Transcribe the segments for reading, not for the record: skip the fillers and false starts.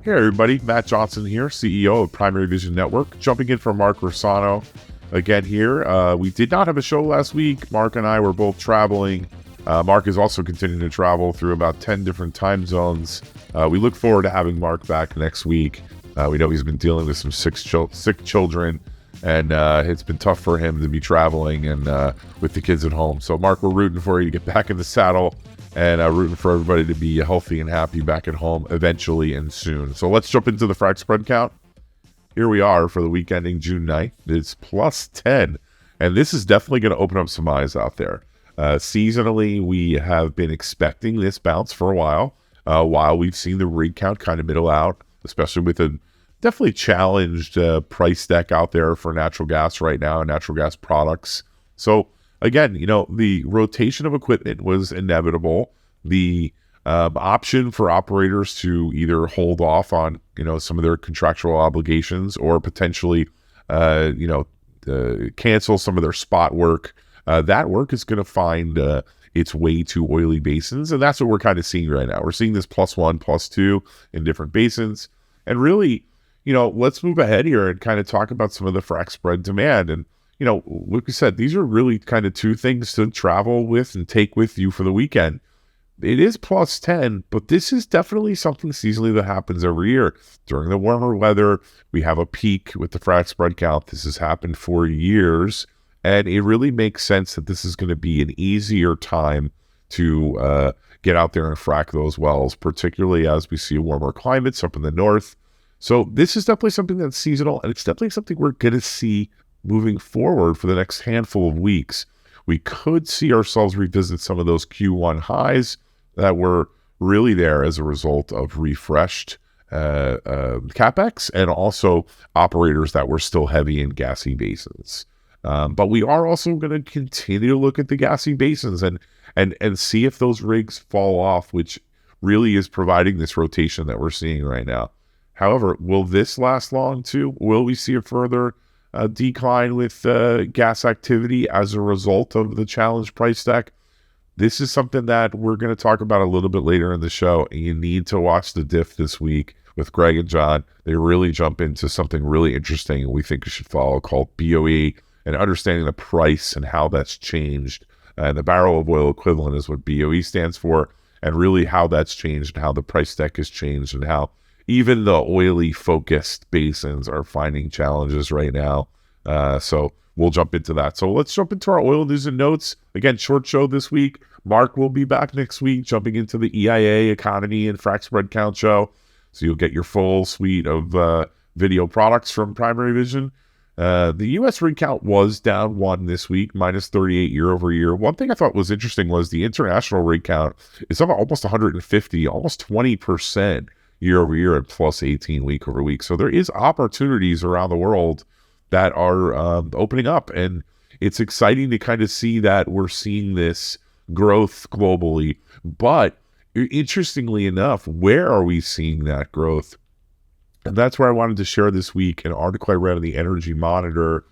Hey everybody, Matt Johnson here, CEO of Primary Vision Network, jumping in for Mark Rossano again here. We did not have a show last week. Mark and I were both traveling. Mark is also continuing to travel through about 10 different time zones. We look forward to having Mark back next week. We know he's been dealing with some sick children, and it's been tough for him to be traveling and with the kids at home. So Mark, we're rooting for you to get back in the saddle, and rooting for everybody to be healthy and happy back at home eventually and soon. So let's jump into the Frac Spread Count. Here we are for the week ending June 9th. It's plus 10, and this is definitely going to open up some eyes out there. Seasonally, we have been expecting this bounce for a while we've seen the rig count kind of middle out, especially with a definitely challenged price deck out there for natural gas right now and natural gas products. So again, the rotation of equipment was inevitable. The option for operators to either hold off on, some of their contractual obligations or potentially, cancel some of their spot work. That work is going to find its way to oily basins, and that's what we're kind of seeing right now. We're seeing this +1, +2 in different basins, and really, let's move ahead here and kind of talk about some of the frac spread demand. And like we said, these are really kind of two things to travel with and take with you for the weekend. It is plus 10, but this is definitely something seasonally that happens every year. During the warmer weather, we have a peak with the frac spread count. This has happened for years, and it really makes sense that this is going to be an easier time to get out there and frac those wells, particularly as we see warmer climates up in the north. So this is definitely something that's seasonal, and it's definitely something we're going to see moving forward for the next handful of weeks. We could see ourselves revisit some of those Q1 highs that were really there as a result of refreshed CapEx and also operators that were still heavy in gassy basins. But we are also going to continue to look at the gassy basins and see if those rigs fall off, which really is providing this rotation that we're seeing right now. However, will this last long too? Will we see a further decline with gas activity as a result of the challenge price deck? This is something that we're going to talk about a little bit later in the show. And you need to watch the Diff this week with Greg and John. They really jump into something really interesting we think you should follow called BOE, and understanding the price and how that's changed. And the barrel of oil equivalent is what BOE stands for, and really how that's changed and how the price deck has changed and how even the oily focused basins are finding challenges right now. So we'll jump into that. So let's jump into our oil news and notes. Again, short show this week. Mark will be back next week, jumping into the EIA economy and frac spread count show. So you'll get your full suite of video products from Primary Vision. The U.S. rig count was down 1 this week, -38 year over year. One thing I thought was interesting was the international rig count is up almost 150, almost 20% year over year, and +18 week over week. So there is opportunities around the world that are opening up, and it's exciting to kind of see that we're seeing this growth globally. But interestingly enough, where are we seeing that growth? And that's where I wanted to share this week an article I read on the Energy Monitor.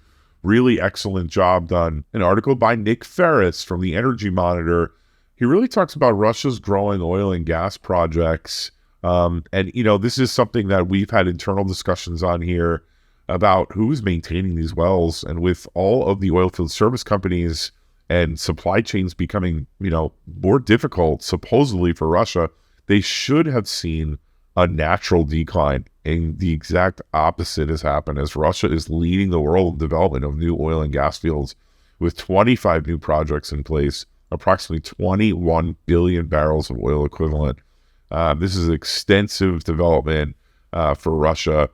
Really excellent job done. An article by Nick Ferris from the Energy Monitor. He really talks about Russia's growing oil and gas projects. And this is something that we've had internal discussions on here about who's maintaining these wells. And with all of the oilfield service companies and supply chains becoming, more difficult, supposedly for Russia, they should have seen a natural decline. And the exact opposite has happened as Russia is leading the world in development of new oil and gas fields with 25 new projects in place, approximately 21 billion barrels of oil equivalent. This is extensive development for Russia,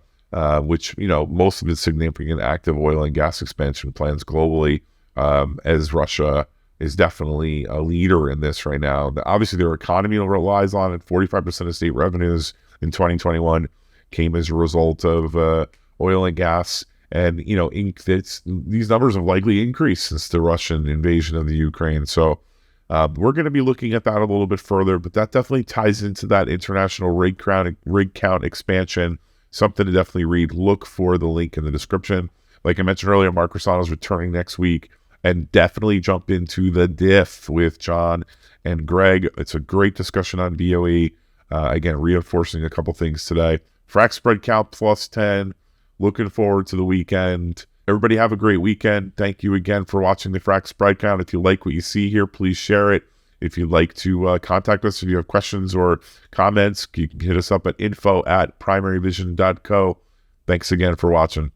which, most of its significant active oil and gas expansion plans globally, as Russia is definitely a leader in this right now. Obviously, their economy relies on it. 45% of state revenues in 2021 came as a result of oil and gas. And, these numbers have likely increased since the Russian invasion of the Ukraine. So we're going to be looking at that a little bit further, but that definitely ties into that international rig count expansion. Something to definitely read. Look for the link in the description. Like I mentioned earlier, Mark Rossano is returning next week, and definitely jump into the Diff with John and Greg. It's a great discussion on BOE. Again, reinforcing a couple things today. Frac Spread Count plus 10. Looking forward to the weekend. Everybody have a great weekend. Thank you again for watching the Frac Spread Count. If you like what you see here, please share it. If you'd like to contact us, if you have questions or comments, you can hit us up at info@primaryvision.co. Thanks again for watching.